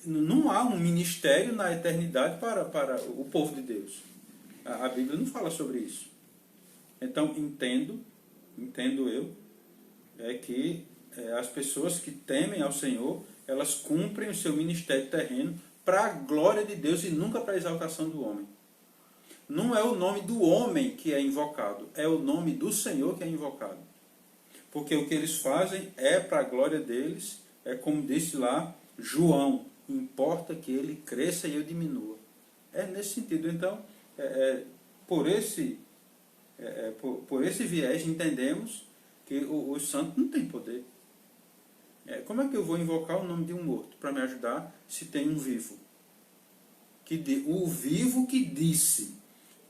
Não há um ministério na eternidade para o povo de Deus. A Bíblia não fala sobre isso. Então entendo eu, que as pessoas que temem ao Senhor, elas cumprem o seu ministério terreno para a glória de Deus e nunca para a exaltação do homem. Não é o nome do homem que é invocado, é o nome do Senhor que é invocado. Porque o que eles fazem é para a glória deles, é como disse lá João, importa que ele cresça e eu diminua. É nesse sentido. Então, por esse viés, entendemos que os santos não têm poder. Como é que eu vou invocar o nome de um morto para me ajudar se tem um vivo? O vivo que disse,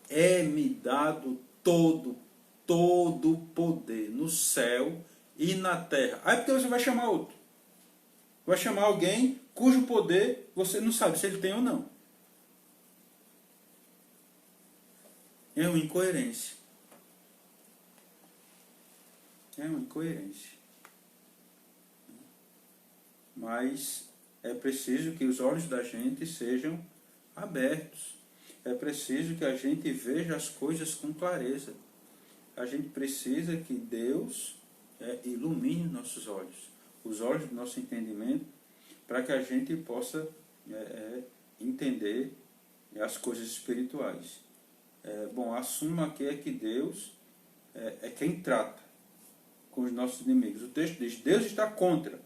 é-me dado todo poder no céu e na terra. Aí porque você vai chamar outro. Vai chamar alguém cujo poder você não sabe se ele tem ou não. É uma incoerência. É uma incoerência. Mas é preciso que os olhos da gente sejam abertos. É preciso que a gente veja as coisas com clareza. A gente precisa que Deus ilumine nossos olhos, os olhos do nosso entendimento, para que a gente possa entender as coisas espirituais. A suma aqui é que Deus é quem trata com os nossos inimigos. O texto diz, Deus está contra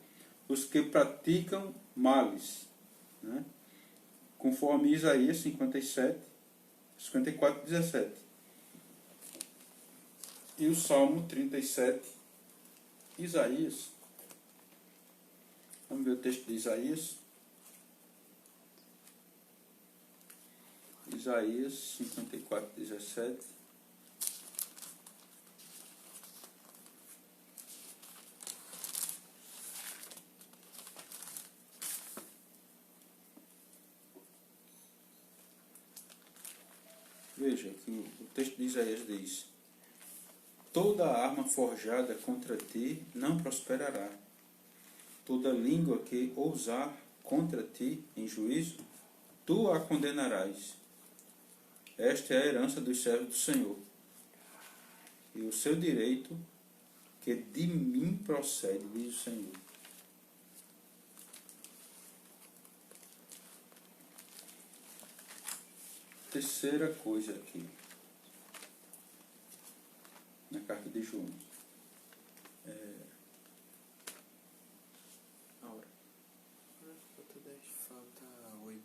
os que praticam males, né? Conforme Isaías 54, 17. E o Salmo 37, Isaías. Vamos ver o texto de Isaías. Isaías 54, 17. Veja que o texto de Isaías diz, toda arma forjada contra ti não prosperará. Toda língua que ousar contra ti em juízo, tu a condenarás. Esta é a herança dos servos do Senhor, e o seu direito que de mim procede, diz o Senhor. Terceira coisa aqui, na carta de João. Falta 8.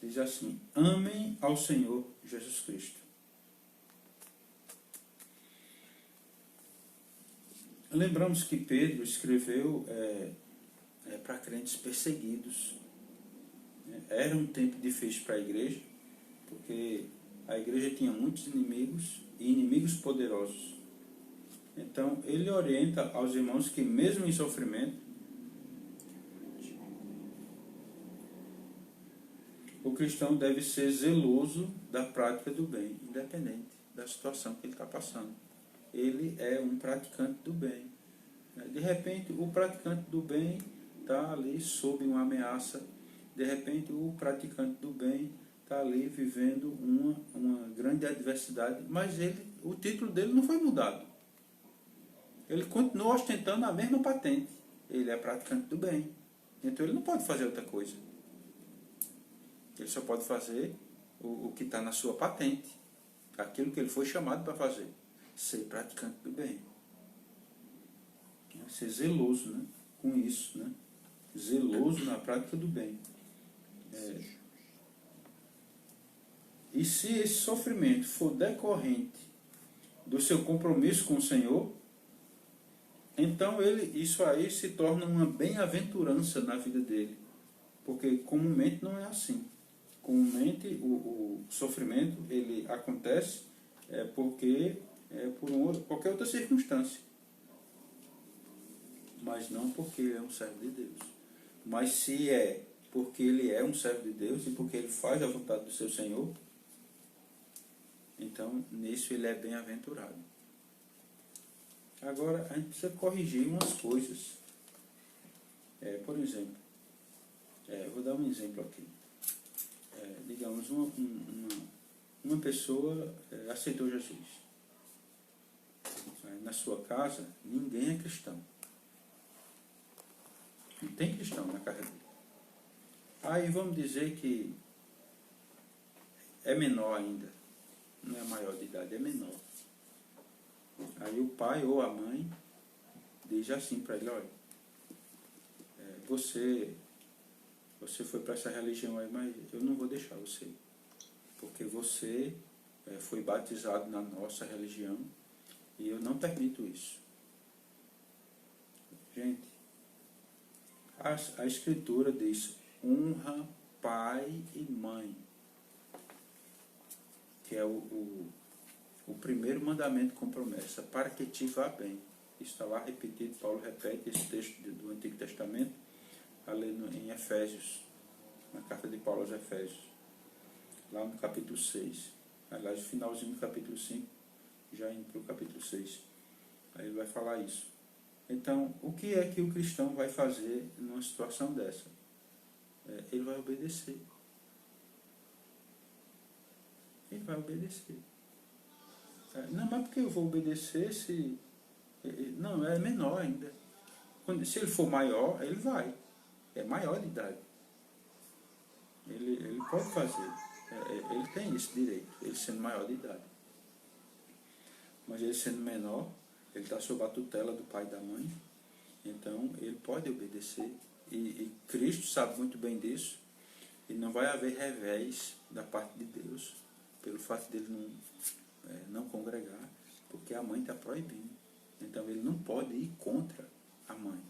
Diz assim, amem ao Senhor Jesus Cristo. Lembramos que Pedro escreveu para crentes perseguidos. Era um tempo difícil para a igreja, porque a igreja tinha muitos inimigos e inimigos poderosos. Então, ele orienta aos irmãos que, mesmo em sofrimento, o cristão deve ser zeloso da prática do bem, independente da situação que ele está passando. Ele é um praticante do bem. De repente, o praticante do bem está ali sob uma ameaça. De repente, o praticante do bem está ali vivendo uma grande adversidade, mas o título dele não foi mudado. Ele continua ostentando a mesma patente. Ele é praticante do bem. Então ele não pode fazer outra coisa. Ele só pode fazer o que está na sua patente. Aquilo que ele foi chamado para fazer. Ser praticante do bem. Ser zeloso, né, com isso. Né? Zeloso na prática do bem. E se esse sofrimento for decorrente do seu compromisso com o Senhor, então isso aí se torna uma bem-aventurança na vida dele. Porque comumente não é assim. Comumente o sofrimento ele acontece porque por qualquer outra circunstância. Mas não porque ele é um servo de Deus. Mas se é porque ele é um servo de Deus e porque ele faz a vontade do seu Senhor, então nisso ele é bem-aventurado. Agora a gente precisa corrigir umas coisas. Por exemplo, vou dar um exemplo aqui. Digamos, uma pessoa aceitou Jesus. Na sua casa, ninguém é cristão. Não tem cristão na casa dele. Aí vamos dizer que é menor ainda. Não é maior de idade, é menor. Aí o pai ou a mãe diz assim para ele, olha, você foi para essa religião aí, mas eu não vou deixar você. Porque você foi batizado na nossa religião e eu não permito isso. Gente, a Escritura diz, honra pai e mãe, que é o primeiro mandamento com promessa, para que te vá bem. Isso está lá repetido, Paulo repete esse texto do Antigo Testamento, ali em Efésios, na carta de Paulo aos Efésios, lá no capítulo 6. Aliás, no finalzinho do capítulo 5, já indo para o capítulo 6. Aí ele vai falar isso. Então, o que é que o cristão vai fazer numa situação dessa? Ele vai obedecer. Ele vai obedecer. Não, mas porque eu vou obedecer se... Não, é menor ainda. Se ele for maior, ele vai. É maior de idade. Ele pode fazer. Ele tem esse direito, ele sendo maior de idade. Mas ele sendo menor, ele está sob a tutela do pai e da mãe. Então, ele pode obedecer. E Cristo sabe muito bem disso. E não vai haver revés da parte de Deus, pelo fato dele não congregar, porque a mãe está proibindo. Então, ele não pode ir contra a mãe.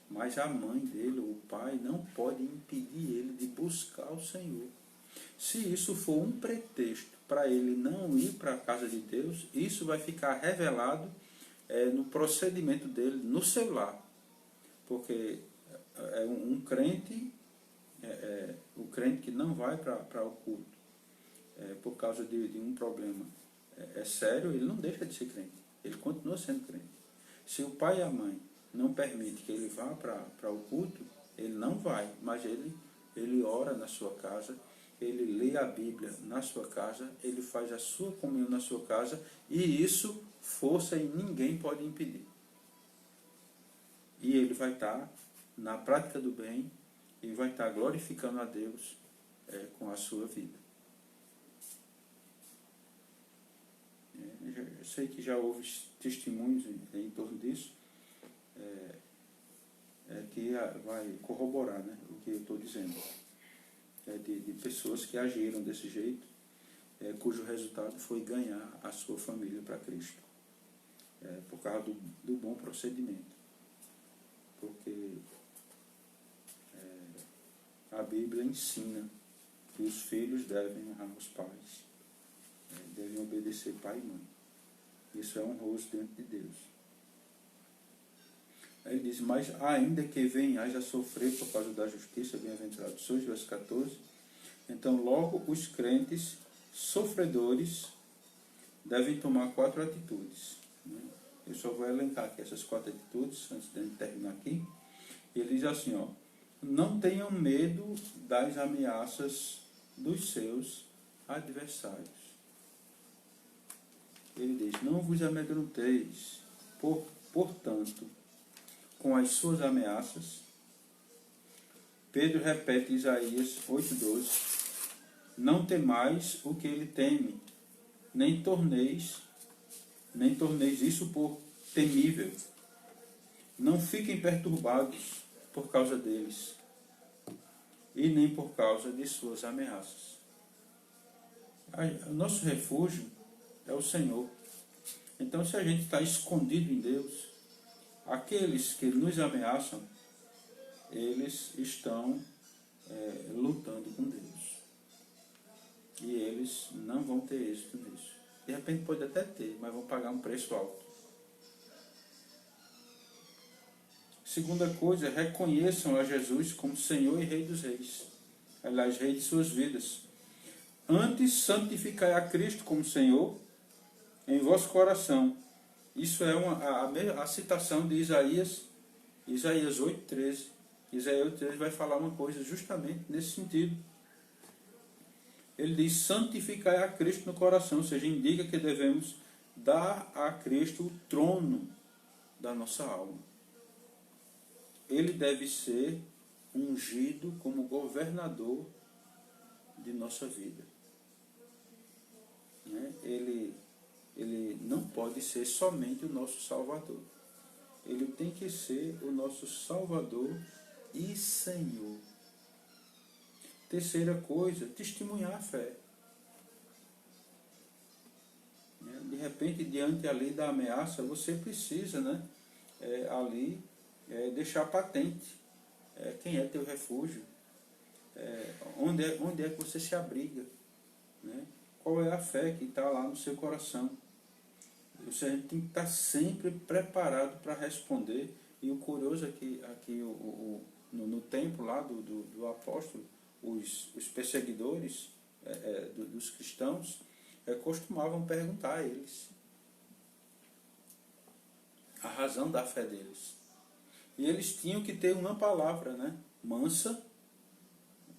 Mas a mãe dele, o pai, não pode impedir ele de buscar o Senhor. Se isso for um pretexto para ele não ir para a casa de Deus, isso vai ficar revelado no procedimento dele no seu lar. Porque um crente, o crente que não vai para o culto por causa de um problema sério, ele não deixa de ser crente. Ele continua sendo crente. Se o pai e a mãe não permitem que ele vá para o culto, ele não vai, mas ele ora na sua casa, ele lê a Bíblia na sua casa, ele faz a sua comunhão na sua casa, e isso, força e ninguém pode impedir. E ele vai estar na prática do bem, e vai estar glorificando a Deus com a sua vida. Eu sei que já houve testemunhos em torno disso, que vai corroborar, né, o que eu estou dizendo. De pessoas que agiram desse jeito, cujo resultado foi ganhar a sua família para Cristo, por causa do bom procedimento. Porque a Bíblia ensina que os filhos devem honrar os pais, devem obedecer pai e mãe. Isso é honroso diante de Deus. Aí ele diz, mas ainda que venhais a sofrer por causa da justiça, bem-aventurados sois, verso 14, então logo os crentes sofredores devem tomar 4 atitudes. Eu só vou elencar aqui essas 4 atitudes, antes de terminar aqui. Ele diz assim, não tenham medo das ameaças dos seus adversários. Ele diz, não vos amedronteis, portanto, com as suas ameaças. Pedro repete Isaías 8:12, não temais o que ele teme, nem torneis isso por temível. Não fiquem perturbados por causa deles, e nem por causa de suas ameaças. O nosso refúgio é o Senhor. Então, se a gente está escondido em Deus, aqueles que nos ameaçam, eles estão lutando com Deus. E eles não vão ter êxito nisso. De repente pode até ter, mas vão pagar um preço alto. Segunda coisa, reconheçam a Jesus como Senhor e Rei dos Reis. Aliás, Rei de suas vidas. Antes, santificai a Cristo como Senhor em vosso coração. Isso é a citação de Isaías 8,13. Isaías 8,13 vai falar uma coisa justamente nesse sentido. Ele diz, santificai a Cristo no coração, ou seja, indica que devemos dar a Cristo o trono da nossa alma. Ele deve ser ungido como governador de nossa vida. Ele não pode ser somente o nosso Salvador. Ele tem que ser o nosso Salvador e Senhor. Terceira coisa, testemunhar a fé. De repente, diante ali da ameaça, você precisa, deixar patente quem é teu refúgio, onde é que você se abriga, qual é a fé que está lá no seu coração. Você tem que estar sempre preparado para responder. E o curioso é que aqui no templo lá do apóstolo, os perseguidores dos cristãos costumavam perguntar a eles a razão da fé deles. E eles tinham que ter uma palavra, mansa,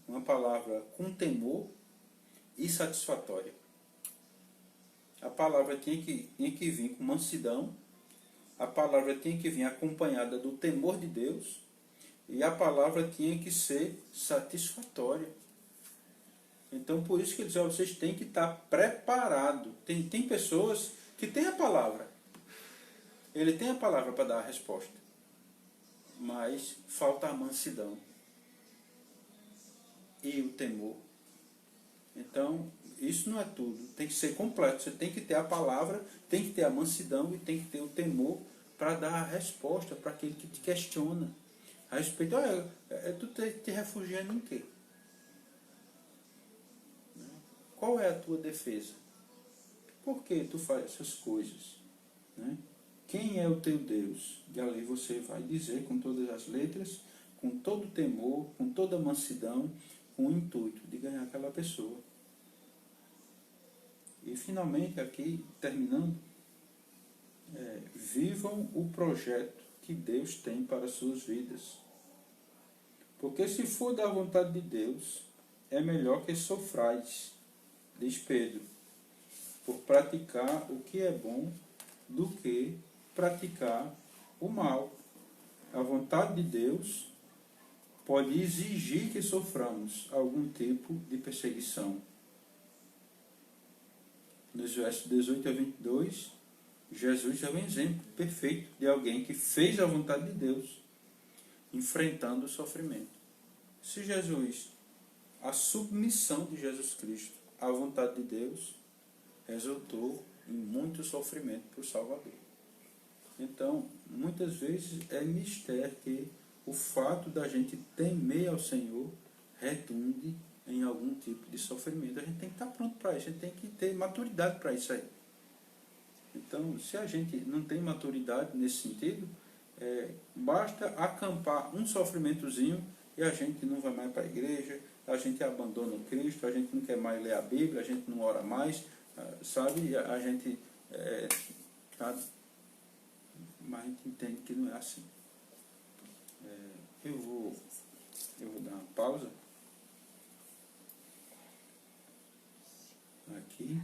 uma palavra com temor e satisfatória. A palavra tinha que vir com mansidão, a palavra tinha que vir acompanhada do temor de Deus, e a palavra tinha que ser satisfatória. Então, por isso que eles dizem, vocês têm que estar preparados. Tem pessoas que têm a palavra. Ele tem a palavra para dar a resposta. Mas falta a mansidão e o temor. Então, isso não é tudo. Tem que ser completo. Você tem que ter a palavra, tem que ter a mansidão e tem que ter o temor para dar a resposta para aquele que te questiona a respeito. Tu te refugiando em quê? Qual é a tua defesa? Por que tu faz essas coisas? Quem é o teu Deus? E ali você vai dizer com todas as letras, com todo o temor, com toda a mansidão, com o intuito de ganhar aquela pessoa. E finalmente aqui, terminando, vivam o projeto que Deus tem para as suas vidas. Porque se for da vontade de Deus, é melhor que sofrais, diz Pedro, por praticar o que é bom do que praticar o mal. A vontade de Deus pode exigir que soframos algum tipo de perseguição. Nos versos 18 a 22, Jesus é um exemplo perfeito de alguém que fez a vontade de Deus, enfrentando o sofrimento. Se a submissão de Jesus Cristo à vontade de Deus, resultou em muito sofrimento para o Salvador. Então, muitas vezes é mistério que o fato da gente temer ao Senhor redunde em algum tipo de sofrimento. A gente tem que estar pronto para isso, a gente tem que ter maturidade para isso aí. Então, se a gente não tem maturidade nesse sentido, basta acampar um sofrimentozinho e a gente não vai mais para a igreja, a gente abandona o Cristo, a gente não quer mais ler a Bíblia, a gente não ora mais, sabe? A gente mas a gente entende que não é assim. Eu vou dar uma pausa aqui.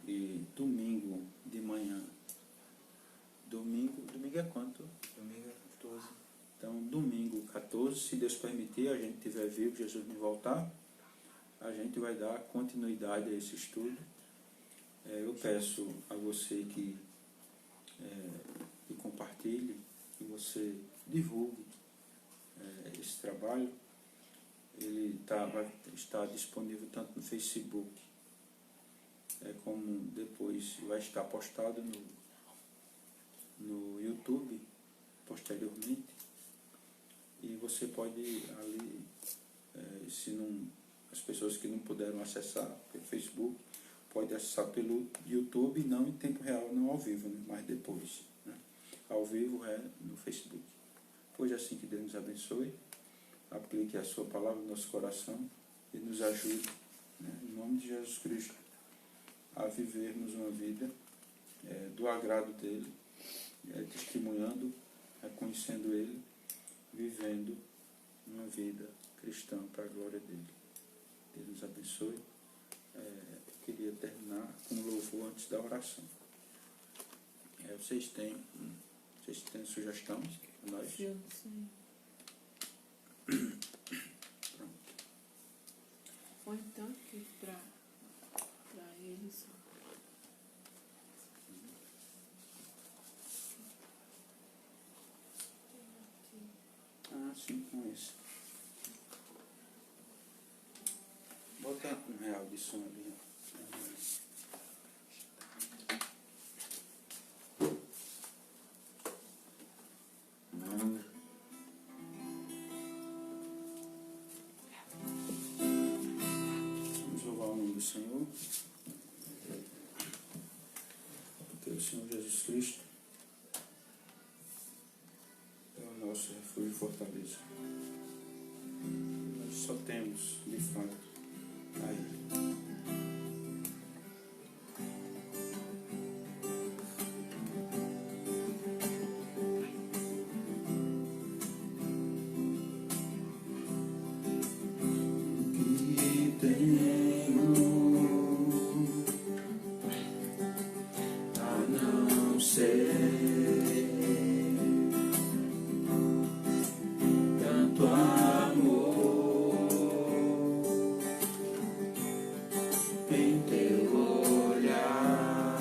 E domingo de manhã. Domingo é quanto? Domingo é 14. Então, domingo 14, se Deus permitir, a gente estiver vivo, Jesus me voltar, a gente vai dar continuidade a esse estudo. Eu peço a você que compartilhe, que você divulgue esse trabalho, Ele vai estar disponível tanto no Facebook como depois vai estar postado no YouTube posteriormente. E você pode ali, se não, as pessoas que não puderam acessar pelo Facebook, pode acessar pelo YouTube, não em tempo real, não ao vivo, né? Mas depois, né? Ao vivo é no Facebook. Pois assim, que Deus nos abençoe, aplique a sua palavra no nosso coração e nos ajude, né? Em nome de Jesus Cristo, a vivermos uma vida do agrado dele, testemunhando, reconhecendo ele, vivendo uma vida cristã para a glória dele. Deus nos abençoe. Eu queria terminar com um louvor antes da oração. Vocês têm sugestão para nós? Eu não sei. Pronto. Ou então aqui para eles. Ah, sim, com esse. Bota R$1 de som ali. Vamos louvar o nome do Senhor. Porque o Senhor Jesus Cristo é o nosso refúgio e fortaleza. Nós só temos, de fato, a Ele. O que tenho a não ser tanto amor em teu olhar.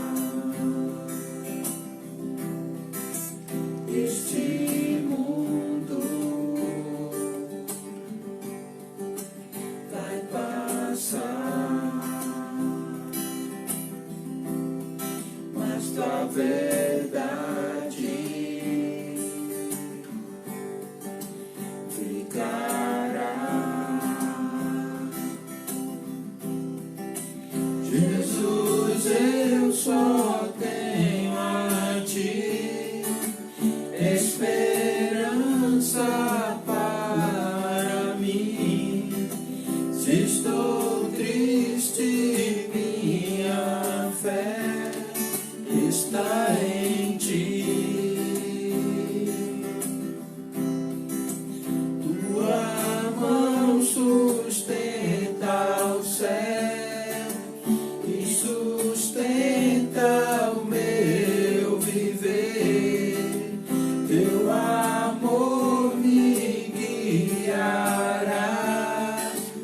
Este mundo vai passar, mas tua verdade ficará. Jesus, eu só tenho a ti esperança para mim. Se estou triste, minha fé está em ti. Tua mão sustenta o céu e sustenta o meu viver. Teu amor me guiará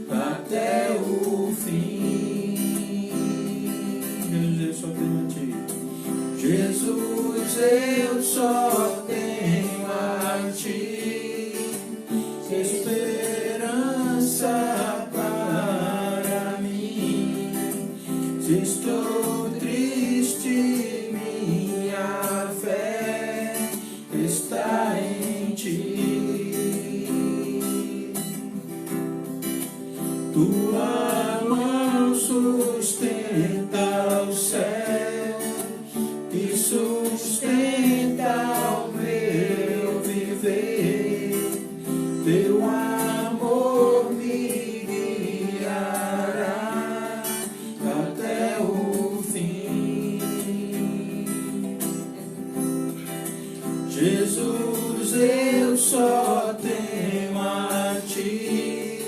até o fim. Jesus, eu só tenho a ti esperança para mim. Se estou triste, minha fé está em ti. Tua mão sustenta o céu e sustenta o meu viver. Teu amor me guiará até o fim. Jesus, eu só tenho a ti.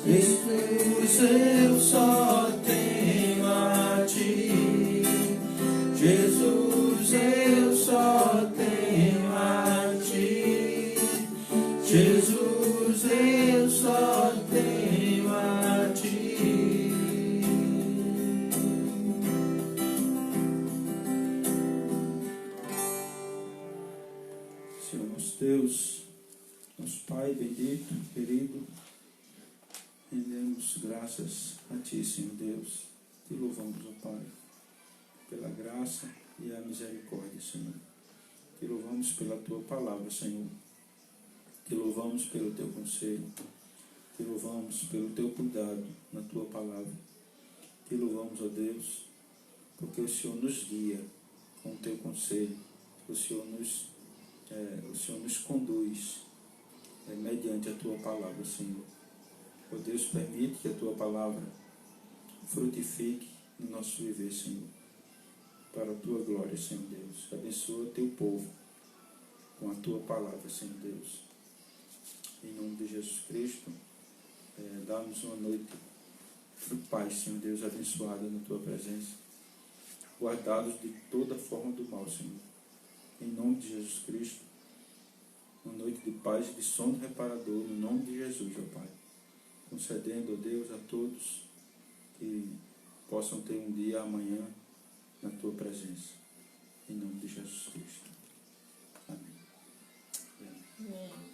Jesus, eu só tenho a ti. Jesus, eu só tenho a ti. Jesus, eu só tenho a ti. Senhor nosso Deus, nosso Pai bendito, querido, Rendemos graças a Ti, Senhor Deus. Te louvamos, ó Pai, pela graça e a misericórdia, Senhor. Te louvamos pela Tua palavra, Senhor. Te louvamos pelo Teu conselho. Te louvamos pelo Teu cuidado na Tua palavra. Te louvamos, ó Deus, porque o Senhor nos guia com o Teu conselho. O Senhor nos conduz mediante a Tua palavra, Senhor. Ó Deus, permite que a Tua palavra frutifique no nosso viver, Senhor, para a Tua glória, Senhor Deus. Abençoa o Teu povo com a Tua palavra, Senhor Deus. Em nome de Jesus Cristo, dá-nos uma noite de paz, Senhor Deus, abençoada na Tua presença, guardados de toda forma do mal, Senhor. Em nome de Jesus Cristo, uma noite de paz e de sono reparador, no nome de Jesus, ó Pai. Concedendo, ó Deus, a todos que possam ter um dia amanhã na Tua presença. Em nome de Jesus Cristo. Amém. Amém.